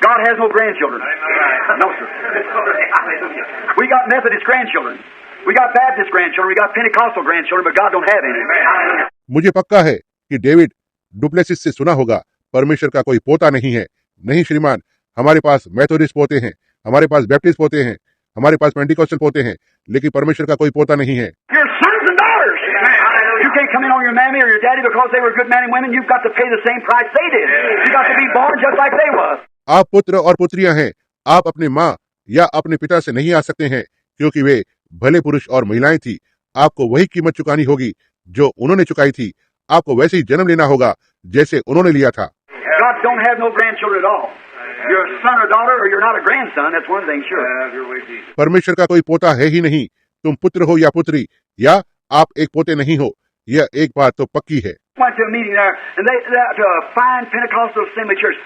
God has no grandchildren. No, sir. We got Methodist grandchildren. We got Baptist grandchildren. We got Pentecostal grandchildren, but God don't have any. मुझे पक्का है कि David Duplessis से सुना होगा, परमेश्वर का कोई पोता नहीं है। नहीं श्रीमान, हमारे पास मेथोडिस्ट पोते हैं, हमारे पास बैप्टिस्ट पोते हैं, हमारे पास पेंटिकॉस्टल पोते हैं, लेकिन परमेश्वर का कोई पोता नहीं है। Your sons and daughters. You can't come in on your mammy or your daddy because they were good men and women. You've got to pay the same price they did. You got to be born just like they was. आप पुत्र और पुत्रियां हैं, आप अपने माँ या अपने पिता से नहीं आ सकते हैं, क्योंकि वे भले पुरुष और महिलाएं थी। आपको वही कीमत चुकानी होगी जो उन्होंने चुकाई थी। आपको वैसे ही जन्म लेना होगा जैसे उन्होंने लिया था। God don't have no grandchildren at all. You're a son or daughter, or you're not a grandson. That's one thing, sure. परमेश्वर का कोई पोता है ही नहीं। तुम पुत्र हो या पुत्री, या आप एक पोते नहीं हो, यह एक बात तो पक्की है। Went to a meeting there, and they to a fine Pentecostal assembly church.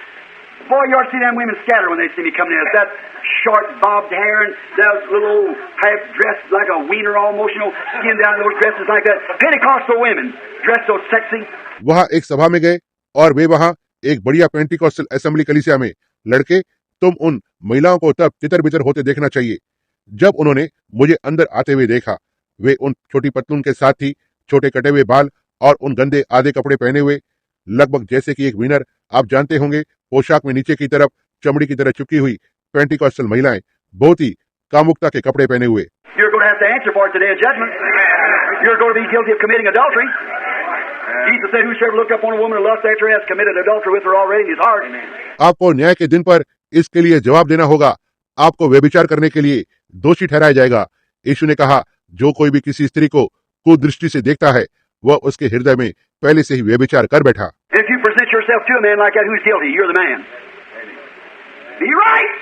Boy, you ought to see them women scatter when they see me coming in. It's that short bobbed hair and that little old half dressed like a wiener almost, you know, skin down those dresses like that. Pentecostal women dressed so sexy. वहाँ एक सभा में गए और वे वहाँ एक बढ़िया Pentecostal assembly कलीसिया में लड़के, तुम उन महिलाओं को तब तितर बितर होते देखना चाहिए। जब उन्होंने मुझे अंदर आते हुए देखा, वे उन छोटी पतलून के साथ थी, छोटे कटे हुए बाल और उन गंदे आधे कपड़े पहने हुए, लगभग जैसे कि एक विनर। आप जानते होंगे, पोशाक में नीचे की तरफ चमड़ी की तरह चिपकी हुई पेंटिकॉस्टल महिलाएं, बहुत ही कामुकता के कपड़े पहने हुए। You're going to have to answer for it today at judgment. You're going to be guilty of committing adultery. Jesus said, whosoever look up on a woman and lust after her has committed adultery with her already in his heart. आपको न्याय के दिन पर इसके लिए जवाब देना होगा। आपको व्यभिचार करने के लिए दोषी ठहराया जाएगा। यीशु ने कहा, जो कोई भी किसी स्त्री को कुदृष्टि से देखता है, वह उसके हृदय में पहले से ही व्यभिचार कर बैठा। If you present yourself to a man like that who's guilty, you're the man. Be right.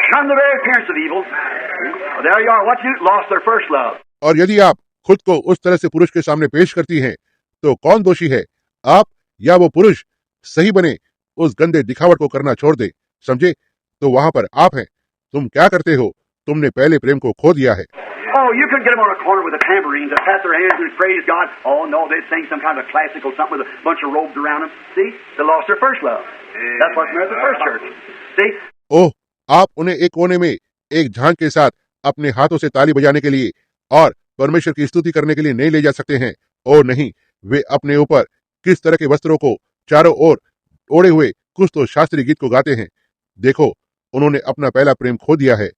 Shun the very appearance of evil. Well, there you are. What you lost their first love. और यदि आप खुद को उस तरह से पुरुष के सामने पेश करती हैं, तो कौन दोषी है, आप या वो पुरुष? सही बने उस गंदे दिखावट को करना छोड़ दे, समझे? तो वहां पर आप हैं। तुम क्या करते हो? तुमने पहले प्रेम को खो दिया है। Oh, you could get them on a corner with a tambourine to pat their hands and praise God. Oh no, they'd sing some kind of classical something with a bunch of robes around them. See, they lost their first love. That's what's married the first church. See? ओह, आप उन्हें एक कोने में एक झांक के साथ अपने हाथों से ताली बजाने के लिए और परमेश्वर की स्तुति करने के लिए नहीं ले जा सकते हैं। ओ नहीं, वे अपने ऊपर किस तरह के वस्त्रों को चारों ओर ओढ़े हुए कुछ तो शास्त्रीय गीत को गाते हैं। देखो, उन्होंने अपना पहला प्रेम खो दिया है।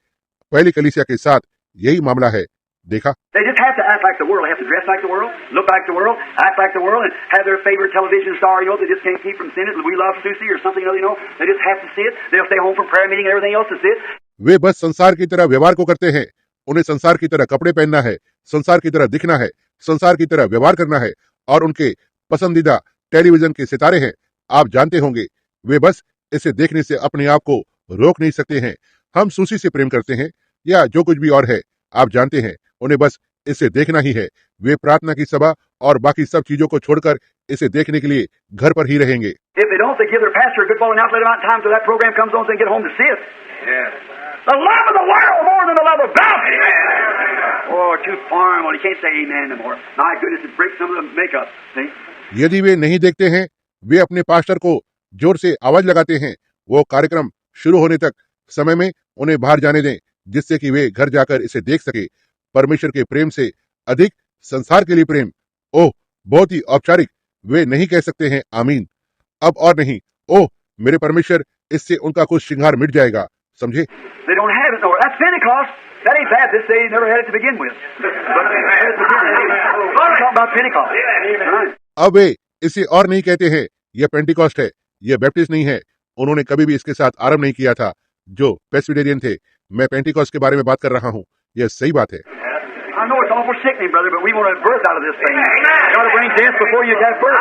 पहली कलीसिया के साथ यही मामला है। देखा? They just have to act like the world. They have to dress like the world, look like the world, act like the world, and have their favorite television star. You know, they just can't keep from seeing it. We Love Susie or something, you know. They just have to see it. They'll stay home from prayer meeting and everything else to see it. वे बस संसार की तरह व्यवहार को करते हैं। उन्हें संसार की तरह कपड़े पहनना है, संसार की तरह दिखना है, संसार की तरह व्यवहार करना है, और उनके पसंदीदा टेलीविजन के सितारे हैं। आप जानते होंगे, वे बस इसे देखने से अपने आप को रोक नहीं सकते हैं। हम सूसी से प्रेम करते हैं या जो कुछ भी और है, आप जानते हैं, उन्हें बस इसे देखना ही है। वे प्रार्थना की सभा और बाकी सब चीजों को छोड़कर इसे देखने के लिए घर पर ही रहेंगे। If they don't, they give their pastor a good falling out, let him out in time till that program comes on, so they get home to see it. The love of the world more than the love of God. Oh, too foreign. Well, you can't say amen anymore. My goodness, it breaks some of the makeup. See? यदि वे नहीं देखते हैं, वे अपने pastor को जोर से आवाज लगाते हैं। वो कार्यक्रम शुरू होने तक समय में उन्हें बाहर जाने दें, जिससे कि वे घर जाकर इसे देख सके। परमेश्वर के प्रेम से अधिक संसार के लिए प्रेम, ओह बहुत ही औपचारिक, वे नहीं कह सकते हैं आमीन। अब और नहीं, ओह मेरे परमेश्वर, इससे उनका कुछ श्रृंगार मिट जाएगा, समझे? They don't have it nowhere. That's Pentecost. That ain't Baptist. They never had it to begin with. But they had it to begin with. I'm talking about Pentecost. Right. अब वे इसे और नहीं कहते हैं, यह पेंटिकॉस्ट है, यह बैप्टिस्ट नहीं है। उन्होंने कभी भी इसके साथ आरंभ नहीं किया था, जो प्रेस्बिटेरियन थे। मैं पेंटिकॉस्ट के बारे में बात कर रहा हूँ, यह सही बात है। I know it's awful sickening, brother, but we want to birth out of this thing. Got to bring death before you have birth.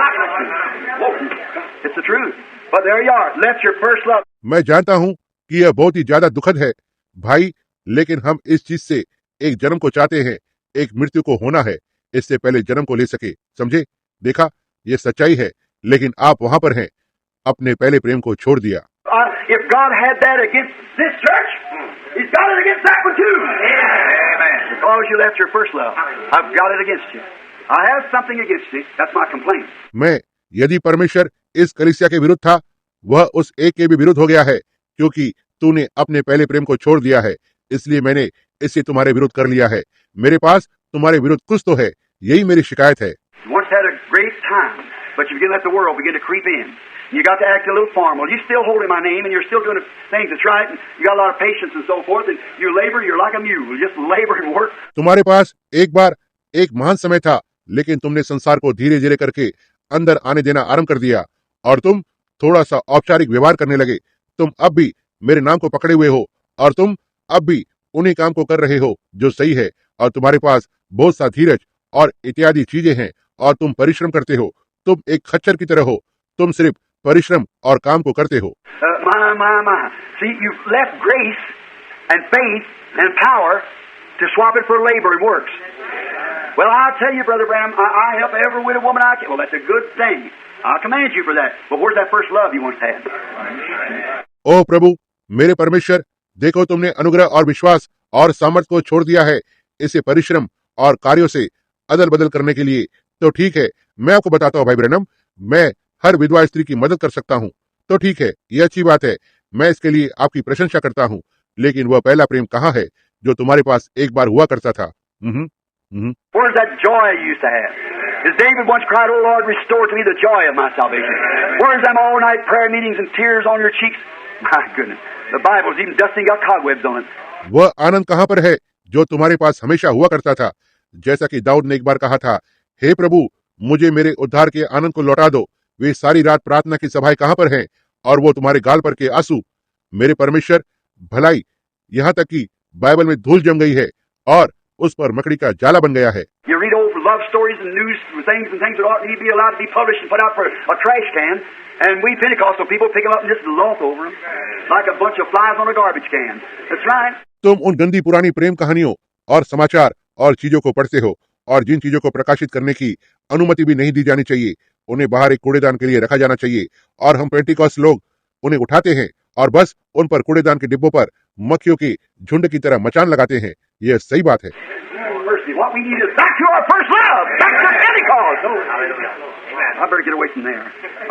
It's the truth. But there you are. Left your first love. मैं जानता हूँ कि यह बहुत ही ज्यादा दुखद है भाई, लेकिन हम इस चीज से एक जन्म को चाहते हैं, एक मृत्यु को होना है, इससे पहले जन्म को ले सके, समझे? देखा, ये सच्चाई है, लेकिन आप वहां पर हैं, अपने पहले प्रेम को छोड़ दिया। If God had that against this church, He's got it against that one too. Amen. Because you left your first love, I've got it against you. I have something against you. That's my complaint. मैं, यदि परमेश्वर इस कलीसिया के विरुद्ध था, वह उस एक के भी विरुद्ध हो गया है, क्योंकि तूने अपने पहले प्रेम को छोड़ दिया है। इसलिए मैंने इसे तुम्हारे विरुद्ध कर लिया है। मेरे पास तुम्हारे विरुद्ध कुछ तो है, यही मेरी शिकायत है। You once had a great time, but you begin to let the world begin to creep in. You got to act a little formal. You still holding my name, and you're still doing the things that's right, and you got a lot of patience and so forth, and you labor, you're like a mule. You just labor and work. तुम्हारे पास एक बार एक महान समय था, लेकिन तुमने संसार को धीरे धीरे करके अंदर आने देना आरंभ कर दिया, और तुम थोड़ा सा औपचारिक व्यवहार करने लगे। तुम अब भी मेरे नाम को पकड़े हुए हो, और तुम अब भी उन्हीं काम को कर रहे हो जो सही है, और तुम्हारे पास बहुत सा धीरज और इत्यादि चीजें हैं, और तुम परिश्रम करते हो। तुम एक खच्चर की तरह हो, तुम सिर्फ परिश्रम और काम को करते हो। My. See, you've left grace and faith and power to swap it for labor and works. Well, I'll tell you, Brother Branham, I help every widow woman I can. Well, that's a good thing. I commend you for that. But where's that first love you once had? ओ प्रभु, मेरे परमेश्वर, देखो तुमने अनुग्रह और विश्वास और सामर्थ को छोड़ दिया है इसे परिश्रम और कार्यों से अदल बदल करने के लिए। तो ठीक है, मैं आपको बताता हूँ भाई ब्रैनम, मैं हर विधवा स्त्री की मदद कर सकता हूँ। तो ठीक है, ये अच्छी बात है, मैं इसके लिए आपकी प्रशंसा करता हूँ। लेकिन वह पहला प्रेम कहाँ है जो तुम्हारे पास एक बार हुआ करता था? Where's that joy you used to have? As David once cried, "Oh Lord, restore to me the joy of my salvation." Where's them all-night prayer meetings and tears on your cheeks? My goodness, the Bible's even dusty, got cobwebs on it. वह आनंद कहाँ पर है जो तुम्हारे पास हमेशा हुआ करता था? जैसा कि दाऊद ने एक बार कहा था, हे प्रभु, मुझे मेरे उद्धार के आनंद को लौटा दो। वे सारी रात प्रार्थना की सभाएं कहाँ पर हैं? और वो तुम्हारे गाल पर के आंसू। मेरे परमेश्वर, भलाई यहाँ तक कि बाइबल में धूल जम गई है और उस पर मकड़ी का जाला बन गया है। You read old love stories and news things that ought to be allowed to be published and put out for a trash can, and we Pentecostal people pick them up and just loaf over them like a bunch of flies on a garbage can. That's right. तुम उन गंदी पुरानी प्रेम कहानियों और समाचार और चीजों को पढ़ते हो, और जिन चीजों को प्रकाशित करने की अनुमति भी नहीं दी जानी चाहिए, उन्हें बाहर एक कूड़ेदान के लिए रखा जाना चाहिए, और हम पेंटिकॉस्ट लोग उन्हें उठाते हैं और बस उन पर कूड़ेदान के डिब्बों पर मक्खियों के झुंड की तरह मचान लगाते हैं। यह सही बात है। What we need is back to our first love, back to Pentecost. I better get away from there.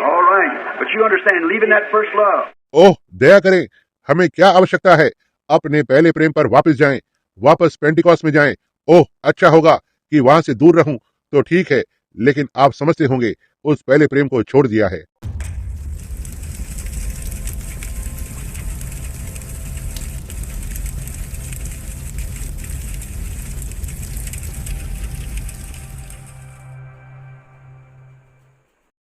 All right, but you understand, leaving that first love. ओह, दया करें, हमें क्या आवश्यकता है? अपने पहले प्रेम पर वापस जाएं, वापस पेंटिकॉस्ट में जाएं। ओह, अच्छा होगा कि वहां से दूर रहूं। तो ठीक है, लेकिन आप समझते होंगे, उस पहले प्रेम को छोड़ दिया है।